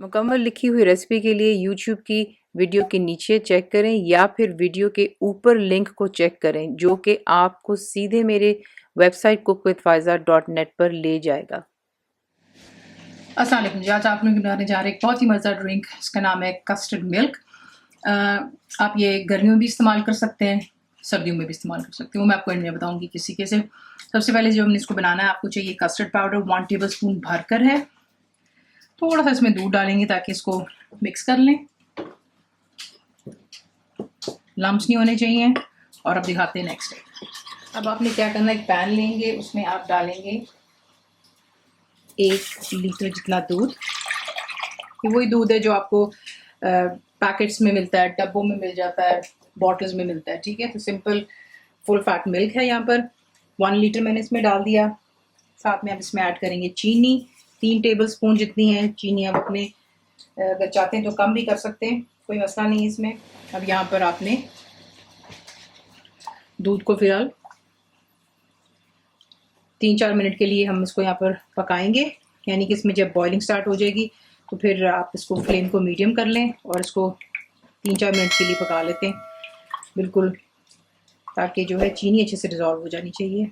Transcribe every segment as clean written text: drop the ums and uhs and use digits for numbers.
मुकम्मल लिखी हुई रेसिपी के लिए यूट्यूब की वीडियो के नीचे चेक करें या फिर वीडियो के ऊपर लिंक को चेक करें जो कि आपको सीधे मेरे वेबसाइट cookwithfaiza.net पर ले जाएगा। अस्सलाम वालेकुम जी, आज आप लोग बनाने जा रहे हैं एक बहुत ही मज़ेदार ड्रिंक। इसका नाम है कस्टर्ड मिल्क। आप ये गर्मियों में भी इस्तेमाल कर सकते हैं, सर्दियों में भी इस्तेमाल कर सकते हैं। वो मैं आपको एंड में बताऊंगी किसी के से। सबसे पहले जो हमने इसको बनाना है, आपको चाहिए कस्टर्ड पाउडर 1 टेबलस्पून भरकर है। थोड़ा सा इसमें दूध डालेंगे ताकि इसको मिक्स कर लें, लम्स नहीं होने चाहिए। और अब दिखाते हैं नेक्स्ट स्टेप। अब आपने क्या करना है, एक पैन लेंगे, उसमें आप डालेंगे 1 लीटर जितना दूध। ये वही दूध है जो आपको पैकेट्स में मिलता है, डब्बों में मिल जाता है, बॉटल्स में मिलता है, ठीक है। तो सिंपल फुल फैट मिल्क है। यहाँ पर 1 लीटर मैंने इसमें डाल दिया। साथ में आप इसमें ऐड करेंगे चीनी, 3 टेबलस्पून जितनी है चीनी। आप अपने अगर चाहते हैं तो कम भी कर सकते हैं, कोई मसला नहीं है इसमें। अब यहाँ पर आपने दूध को फिलहाल 3-4 मिनट के लिए हम इसको यहाँ पर पकाएंगे, यानी कि इसमें जब बॉइलिंग स्टार्ट हो जाएगी तो फिर आप इसको फ्लेम को मीडियम कर लें और इसको 3-4 मिनट के लिए पका लेते हैं बिल्कुल, ताकि जो है चीनी अच्छे से डिज़ोल्व हो जानी चाहिए।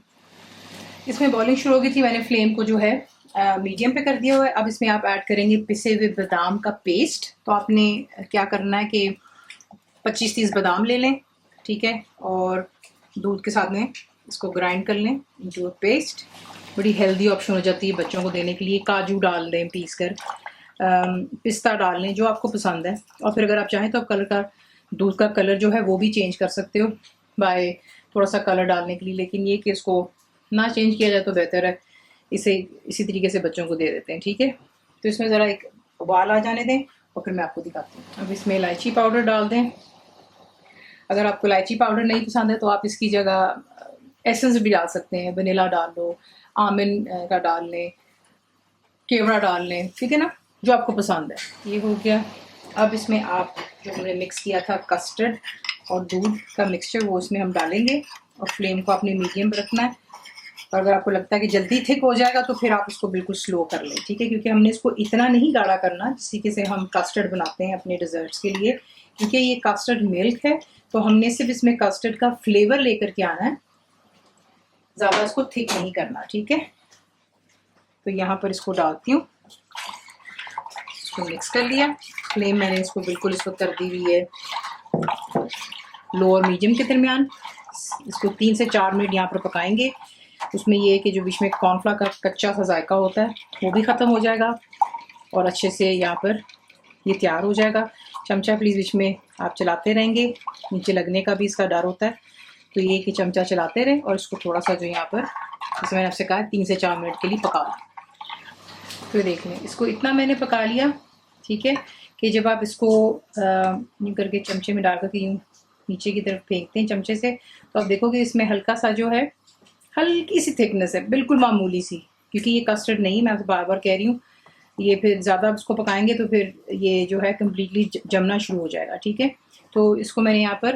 इसमें बॉइलिंग शुरू हो गई थी, मैंने फ्लेम को जो है मीडियम पे कर दिया हुआ है। अब इसमें आप ऐड करेंगे पिसे हुए बादाम का पेस्ट। तो आपने क्या करना है कि 25-30 बादाम ले लें, ठीक है, और दूध के साथ में इसको ग्राइंड कर लें इनटू अ पेस्ट। बड़ी हेल्दी ऑप्शन हो जाती है बच्चों को देने के लिए। काजू डाल दें पीस कर, पिस्ता डाल लें, जो आपको पसंद है। और फिर अगर आप चाहें तो आप कलर का, दूध का कलर जो है वो भी चेंज कर सकते हो बाय थोड़ा सा कलर डालने के लिए, लेकिन ये कि इसको ना चेंज किया जाए तो बेहतर है। इसे इसी तरीके से बच्चों को दे देते हैं, ठीक है। तो इसमें ज़रा एक उबाल आ जाने दें और फिर मैं आपको दिखाती हूँ। अब इसमें इलायची पाउडर डाल दें। अगर आपको इलायची पाउडर नहीं पसंद है तो आप इसकी जगह एसेंस भी डाल सकते हैं, वनीला डाल लो, आमंड का डाल लें, केवड़ा डाल लें, ठीक है ना, जो आपको पसंद है। ये हो गया। अब इसमें आप जो हमने मिक्स किया था कस्टर्ड और दूध का मिक्सचर, वो इसमें हम डालेंगे और फ्लेम को अपने मीडियम पर रखना है। और अगर आपको लगता है कि जल्दी थिक हो जाएगा तो फिर आप इसको बिल्कुल स्लो कर लें, ठीक है, क्योंकि हमने इसको इतना नहीं गाढ़ा करना जिस तरीके से हम कस्टर्ड बनाते हैं अपने डिज़र्ट्स के लिए, क्योंकि ये कस्टर्ड मिल्क है। तो हमने सिर्फ इसमें कस्टर्ड का फ्लेवर लेकर के आना है, ज़्यादा इसको थिक नहीं करना, ठीक है। तो यहाँ पर इसको डालती हूँ, इसको मिक्स कर लिया। फ्लेम मैंने इसको बिल्कुल इसको कर दी हुई है लो और मीडियम के दरमियान। इसको 3 से 4 मिनट यहाँ पर पकाएंगे। उसमें ये है कि जो बीच में कॉर्नफ्लावर का कच्चा सा जायका होता है वो भी ख़त्म हो जाएगा और अच्छे से यहाँ पर ये तैयार हो जाएगा। चमचा प्लीज़ बीच में आप चलाते रहेंगे, नीचे लगने का भी इसका डर होता है। तो ये कि चमचा चलाते रहें और इसको थोड़ा सा जो यहाँ पर, जैसे मैंने आपसे कहा, 3 से 4 मिनट के लिए पका लें। तो देख लें, इसको इतना मैंने पका लिया, ठीक है, कि जब आप इसको यूँ करके चमचे में डाल कर के यूँ नीचे की तरफ फेंकते हैं चमचे से, तो आप देखोगे इसमें हल्का सा जो है, हल्की सी थिकनेस है, बिल्कुल मामूली सी, क्योंकि ये कस्टर्ड नहीं, मैं आपको बार बार कह रही हूँ। ये फिर ज़्यादा इसको पकाएंगे तो फिर ये जो है कम्प्लीटली जमना शुरू हो जाएगा, ठीक है। तो इसको मैंने यहाँ पर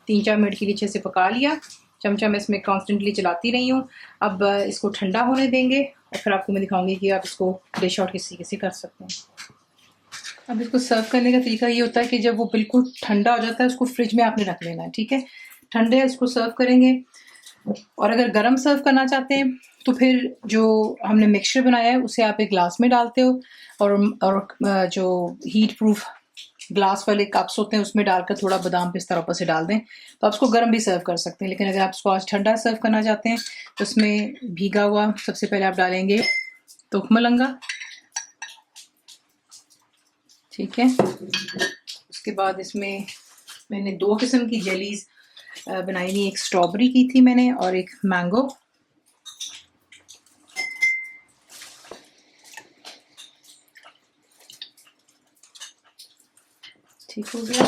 3-4 मिनट के लिए अच्छे से पका लिया। चमचा मैं इसमें कॉन्स्टेंटली चलाती रही हूँ। अब इसको ठंडा होने देंगे और फिर आपको मैं दिखाऊंगी कि आप इसको डिश आउट किस तरीके से कर सकते हैं। अब इसको सर्व करने का तरीका ये होता है कि जब वो बिल्कुल ठंडा हो जाता है उसको फ्रिज में आपने रख लेना है, ठीक है। ठंडे इसको सर्व करेंगे। और अगर गर्म सर्व करना चाहते हैं तो फिर जो हमने मिक्सचर बनाया है उसे आप एक ग्लास में डालते हो और जो हीट प्रूफ ग्लास वाले कप्स होते हैं उसमें डालकर थोड़ा बादाम पिस्ता ऊपर से डाल दें, तो आप इसको गर्म भी सर्व कर सकते हैं। लेकिन अगर आप इसको आज ठंडा सर्व करना चाहते हैं तो उसमें भीगा हुआ सबसे पहले आप डालेंगे तुखमलंगा, ठीक है। उसके बाद इसमें मैंने 2 किस्म की जेलीज बनाई हुई, एक स्ट्रॉबेरी की थी मैंने और एक मैंगो। ठीक हो गया।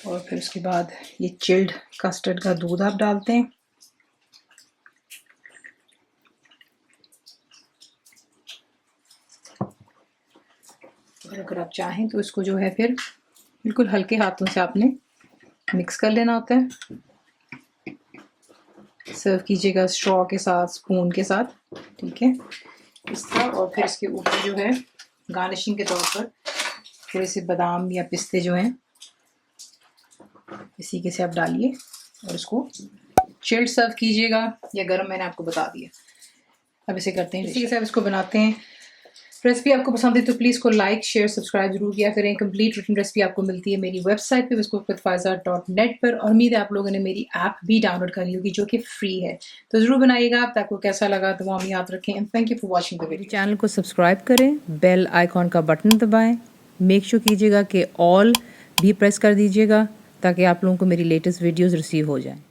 और फिर उसके बाद ये चिल्ड कस्टर्ड का दूध आप डालते हैं। और अगर आप चाहें तो इसको जो है फिर बिल्कुल हल्के हाथों से आपने मिक्स कर लेना होता है। सर्व कीजिएगा स्ट्रॉ के साथ, स्पून के साथ, ठीक है, इस तरह। और फिर इसके ऊपर जो है गार्निशिंग के तौर पर थोड़े से बादाम या पिस्ते जो हैं इसी के से आप डालिए और इसको चिल्ड सर्व कीजिएगा या गर्म मैंने आपको बता दिया। अब इसे करते हैं, इसी के साथ इसको बनाते हैं। रेसिपी आपको पसंद है तो प्लीज़ को लाइक शेयर सब्सक्राइब जरूर किया करें। कंप्लीट रिटन रेसिपी आपको मिलती है मेरी वेबसाइट पे biscookWithFaiza.net पर, और उम्मीद है आप लोगों ने मेरी ऐप भी डाउनलोड कर ली होगी जो कि फ्री है। तो ज़रूर बनाइएगा आप, आपको कैसा लगा तो वो याद रखें। And thank you for watching the video. Channel को सब्सक्राइब करें, बेल आइकॉन का बटन दबाएं, मेक श्योर कीजिएगा कि ऑल भी प्रेस कर दीजिएगा ताकि आप लोगों को मेरी लेटेस्ट वीडियोस रिसीव हो जाएं।